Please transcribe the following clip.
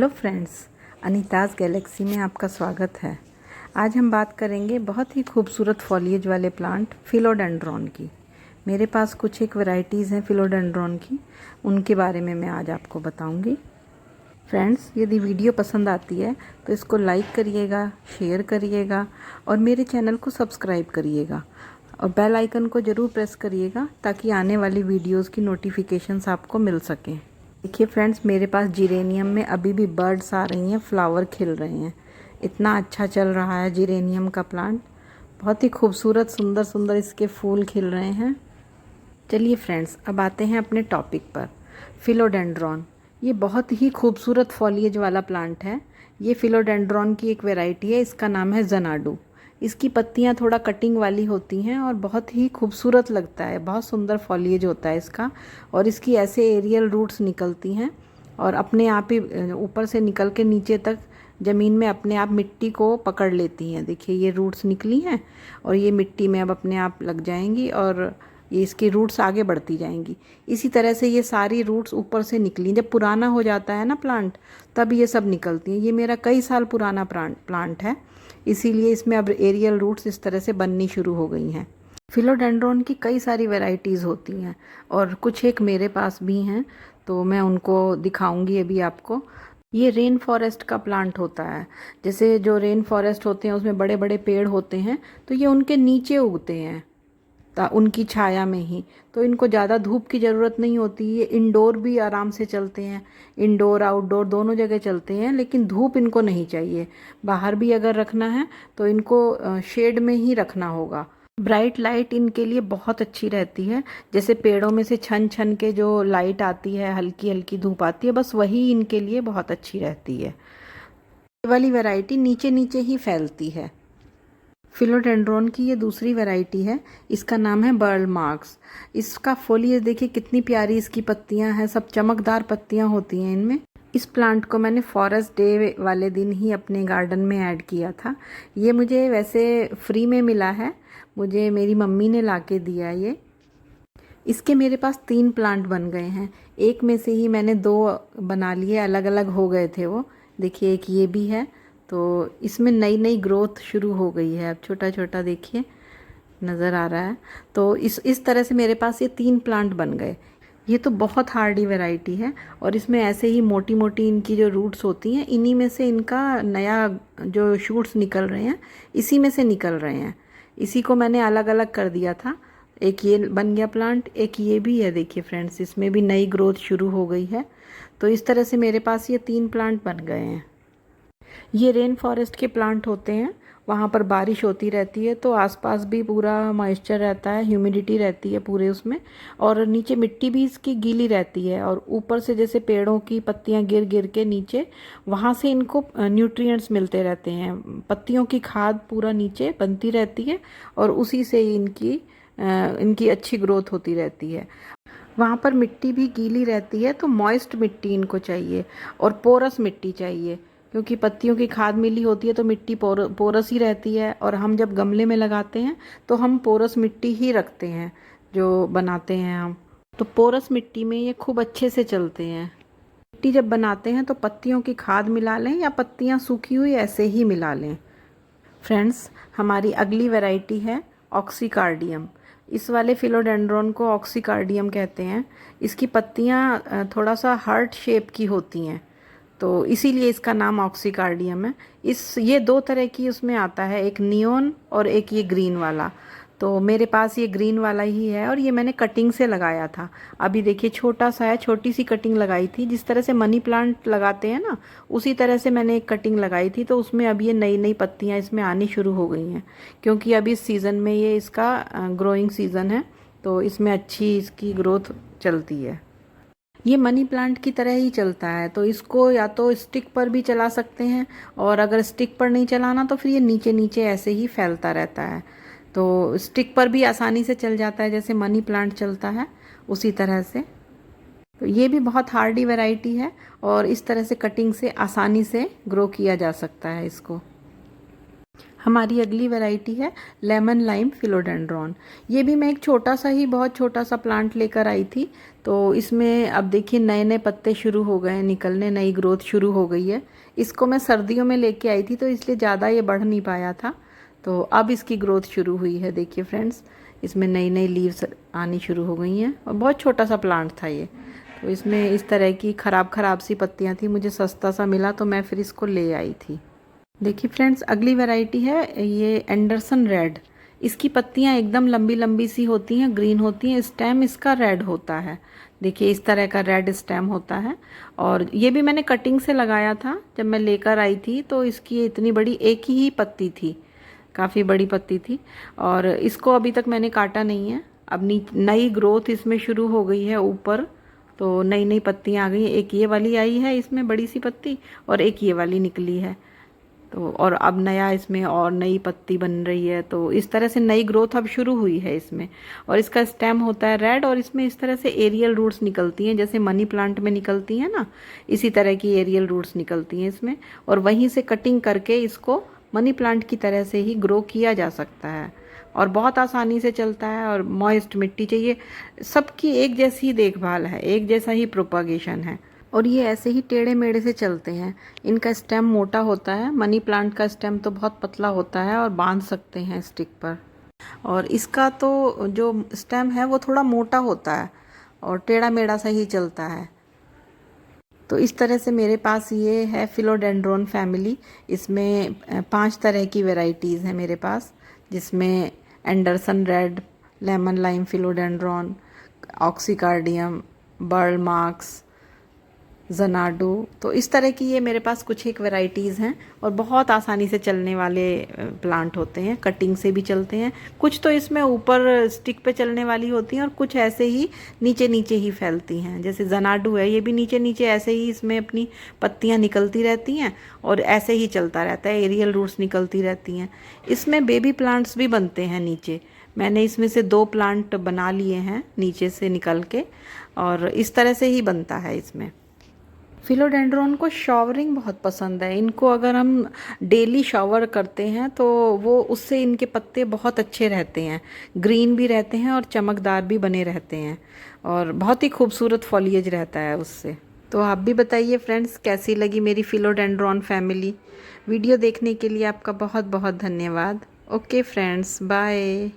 Hello friends, अनीताज़ Galaxy में आपका स्वागत है। आज हम बात करेंगे बहुत ही खूबसूरत फॉलिएज वाले प्लांट फिलोडेंड्रॉन की। मेरे पास कुछ एक वैरायटीज़ हैं फिलोडेंड्रॉन की, उनके बारे में मैं आज आपको बताऊंगी। फ्रेंड्स, यदि वीडियो पसंद आती है तो इसको लाइक करिएगा, शेयर करिएगा और मेरे चैनल को सब्सक्राइब करिएगा और बेल आइकन को ज़रूर प्रेस करिएगा ताकि आने वाली वीडियोज़ की नोटिफिकेशंस आपको मिल सकें। देखिए फ्रेंड्स, मेरे पास जिरेनियम में अभी भी बर्ड्स आ रही हैं, फ्लावर खिल रहे हैं। इतना अच्छा चल रहा है जिरेनियम का प्लांट। बहुत ही खूबसूरत सुंदर सुंदर इसके फूल खिल रहे हैं। चलिए फ्रेंड्स, अब आते हैं अपने टॉपिक पर। फिलोडेंड्रॉन ये बहुत ही खूबसूरत फॉलिएज वाला प्लांट है। ये फिलोडेंड्रॉन की एक वैरायटी है, इसका नाम है जनाडू। इसकी पत्तियां थोड़ा कटिंग वाली होती हैं और बहुत ही खूबसूरत लगता है, बहुत सुंदर फॉलिएज होता है इसका। और इसकी ऐसे एरियल रूट्स निकलती हैं और अपने आप ही ऊपर से निकल के नीचे तक ज़मीन में अपने आप मिट्टी को पकड़ लेती हैं। देखिए ये रूट्स निकली हैं और ये मिट्टी में अब अपने आप लग जाएंगी और ये इसकी रूट्स आगे बढ़ती जाएंगी। इसी तरह से ये सारी रूट्स ऊपर से निकली। जब पुराना हो जाता है ना प्लांट, तब ये सब निकलती हैं। ये मेरा कई साल पुराना प्लांट है, इसीलिए इसमें अब एरियल रूट्स इस तरह से बननी शुरू हो गई हैं। फिलोडेंड्रॉन की कई सारी वैरायटीज़ होती हैं और कुछ एक मेरे पास भी हैं, तो मैं उनको दिखाऊंगी अभी आपको। ये रेन फॉरेस्ट का प्लांट होता है। जैसे जो रेन फॉरेस्ट होते हैं उसमें बड़े बड़े पेड़ होते हैं, तो ये उनके नीचे उगते हैं उनकी छाया में ही। तो इनको ज़्यादा धूप की ज़रूरत नहीं होती। ये इंडोर भी आराम से चलते हैं, इंडोर आउटडोर दोनों जगह चलते हैं, लेकिन धूप इनको नहीं चाहिए। बाहर भी अगर रखना है तो इनको शेड में ही रखना होगा। ब्राइट लाइट इनके लिए बहुत अच्छी रहती है। जैसे पेड़ों में से छन छन के जो लाइट आती है, हल्की हल्की धूप आती है, बस वही इनके लिए बहुत अच्छी रहती है। ये वाली वैरायटी नीचे नीचे ही फैलती है। फिलोडेंड्रॉन की ये दूसरी वैरायटी है, इसका नाम है बर्ल मार्क्स। इसका फोलिएज देखिए कितनी प्यारी इसकी पत्तियां हैं, सब चमकदार पत्तियां होती हैं इनमें। इस प्लांट को मैंने फॉरेस्ट डे वाले दिन ही अपने गार्डन में ऐड किया था। ये मुझे वैसे फ्री में मिला है, मुझे मेरी मम्मी ने ला के दिया ये। इसके मेरे पास 3 प्लांट बन गए हैं। एक में से ही मैंने 2 बना लिए, अलग अलग हो गए थे वो। देखिए एक ये भी है, तो इसमें नई नई ग्रोथ शुरू हो गई है। अब छोटा छोटा देखिए नज़र आ रहा है। तो इस तरह से मेरे पास ये 3 प्लांट बन गए। ये तो बहुत हार्डी वैरायटी है और इसमें ऐसे ही मोटी मोटी इनकी जो रूट्स होती हैं, इन्हीं में से इनका नया जो शूट्स निकल रहे हैं, इसी में से निकल रहे हैं। इसी को मैंने अलग अलग कर दिया था। एक ये बन गया प्लांट, एक ये भी है। देखिए फ्रेंड्स, इसमें भी नई ग्रोथ शुरू हो गई है। तो इस तरह से मेरे पास ये 3 प्लांट बन गए हैं। ये रेन फॉरेस्ट के प्लांट होते हैं, वहाँ पर बारिश होती रहती है तो आसपास भी पूरा मॉइस्चर रहता है, ह्यूमिडिटी रहती है पूरे उसमें, और नीचे मिट्टी भी इसकी गीली रहती है। और ऊपर से जैसे पेड़ों की पत्तियाँ गिर गिर के नीचे, वहाँ से इनको न्यूट्रिएंट्स मिलते रहते हैं। पत्तियों की खाद पूरा नीचे बनती रहती है और उसी से इनकी अच्छी ग्रोथ होती रहती है। वहाँ पर मिट्टी भी गीली रहती है, तो मॉइस्ट मिट्टी इनको चाहिए और पोरस मिट्टी चाहिए, क्योंकि पत्तियों की खाद मिली होती है तो मिट्टी पोरस ही रहती है। और हम जब गमले में लगाते हैं तो हम पोरस मिट्टी ही रखते हैं, जो बनाते हैं हम। तो पोरस मिट्टी में ये खूब अच्छे से चलते हैं। मिट्टी जब बनाते हैं तो पत्तियों की खाद मिला लें या पत्तियाँ सूखी हुई ऐसे ही मिला लें। फ्रेंड्स, हमारी अगली वैरायटी है ऑक्सीकार्डियम। इस वाले फिलोडेंड्रॉन को ऑक्सीकार्डियम कहते हैं। इसकी पत्तियाँ थोड़ा सा हार्ट शेप की होती हैं, तो इसीलिए इसका नाम ऑक्सीकार्डियम है। ये 2 तरह की उसमें आता है, एक नियॉन और एक ये ग्रीन वाला। तो मेरे पास ये ग्रीन वाला ही है और ये मैंने कटिंग से लगाया था। अभी देखिए छोटा सा है, छोटी सी कटिंग लगाई थी। जिस तरह से मनी प्लांट लगाते हैं ना, उसी तरह से मैंने एक कटिंग लगाई थी। तो उसमें अब ये नई नई पत्तियां इसमें आनी शुरू हो गई हैं, क्योंकि अभी इस सीज़न में ये इसका ग्रोइंग सीज़न है, तो इसमें अच्छी इसकी ग्रोथ चलती है। ये मनी प्लांट की तरह ही चलता है, तो इसको या तो स्टिक पर भी चला सकते हैं, और अगर स्टिक पर नहीं चलाना तो फिर ये नीचे नीचे ऐसे ही फैलता रहता है। तो स्टिक पर भी आसानी से चल जाता है, जैसे मनी प्लांट चलता है उसी तरह से। तो ये भी बहुत हार्डी वैरायटी है और इस तरह से कटिंग से आसानी से ग्रो किया जा सकता है इसको। हमारी अगली वैरायटी है लेमन लाइम फिलोडेंड्रॉन। ये भी मैं एक छोटा सा ही, बहुत छोटा सा प्लांट लेकर आई थी। तो इसमें अब देखिए नए नए पत्ते शुरू हो गए हैं निकलने, नई ग्रोथ शुरू हो गई है। इसको मैं सर्दियों में लेके आई थी तो इसलिए ज़्यादा ये बढ़ नहीं पाया था। तो अब इसकी ग्रोथ शुरू हुई है। देखिए फ्रेंड्स, इसमें नई नई लीव्स आनी शुरू हो गई हैं और बहुत छोटा सा प्लांट था ये। तो इसमें इस तरह की ख़राब सी पत्तियाँ थी, मुझे सस्ता सा मिला तो मैं फिर इसको ले आई थी। देखिए फ्रेंड्स, अगली वैरायटी है ये एंडरसन रेड। इसकी पत्तियां एकदम लंबी लंबी सी होती हैं, ग्रीन होती हैं। स्टेम इसका रेड होता है। देखिए इस तरह का रेड स्टेम होता है। और ये भी मैंने कटिंग से लगाया था जब मैं लेकर आई थी। तो इसकी इतनी बड़ी एक ही पत्ती थी, काफ़ी बड़ी पत्ती थी। और इसको अभी तक मैंने काटा नहीं है। अब नई ग्रोथ इसमें शुरू हो गई है ऊपर। तो नई नई पत्तियां आ गई हैं। एक ये वाली आई है इसमें बड़ी सी पत्ती, और एक ये वाली निकली है। तो और अब नया इसमें और नई पत्ती बन रही है। तो इस तरह से नई ग्रोथ अब शुरू हुई है इसमें। और इसका स्टेम होता है रेड, और इसमें इस तरह से एरियल रूट्स निकलती हैं, जैसे मनी प्लांट में निकलती हैं ना, इसी तरह की एरियल रूट्स निकलती हैं इसमें। और वहीं से कटिंग करके इसको मनी प्लांट की तरह से ही ग्रो किया जा सकता है। और बहुत आसानी से चलता है। और मॉइस्ट मिट्टी चाहिए। सबकी एक जैसी देखभाल है, एक जैसा ही प्रोपागेशन है। और ये ऐसे ही टेढ़े मेढ़े से चलते हैं। इनका स्टेम मोटा होता है। मनी प्लांट का स्टेम तो बहुत पतला होता है और बांध सकते हैं स्टिक पर। और इसका तो जो स्टेम है वो थोड़ा मोटा होता है और टेढ़ा मेढ़ा सा ही चलता है। तो इस तरह से मेरे पास ये है फिलोडेंड्रोन फैमिली। इसमें 5 तरह की वैरायटीज़ हैं मेरे पास, जिसमें Anderson red, lemon lime philodendron, oxycardium, Burle Marx, Xanadu. तो इस तरह की ये मेरे पास कुछ एक वैरायटीज़ हैं। और बहुत आसानी से चलने वाले प्लांट होते हैं, कटिंग से भी चलते हैं। कुछ तो इसमें ऊपर स्टिक पे चलने वाली होती हैं और कुछ ऐसे ही नीचे नीचे ही फैलती हैं। जैसे जनाडू है, ये भी नीचे नीचे ऐसे ही इसमें अपनी पत्तियां निकलती रहती हैं और ऐसे ही चलता रहता है, एरियल रूट्स निकलती रहती हैं। इसमें बेबी प्लांट्स भी बनते हैं नीचे। मैंने इसमें से 2 प्लांट बना लिए हैं नीचे से निकल के, और इस तरह से ही बनता है इसमें। फिलोडेंड्रोन को शॉवरिंग बहुत पसंद है। इनको अगर हम डेली शॉवर करते हैं तो वो उससे इनके पत्ते बहुत अच्छे रहते हैं, ग्रीन भी रहते हैं और चमकदार भी बने रहते हैं। और बहुत ही खूबसूरत फॉलिएज रहता है उससे। तो आप भी बताइए फ्रेंड्स, कैसी लगी मेरी फिलोडेंड्रोन फैमिली। वीडियो देखने के लिए आपका बहुत बहुत धन्यवाद। Okay friends, bye.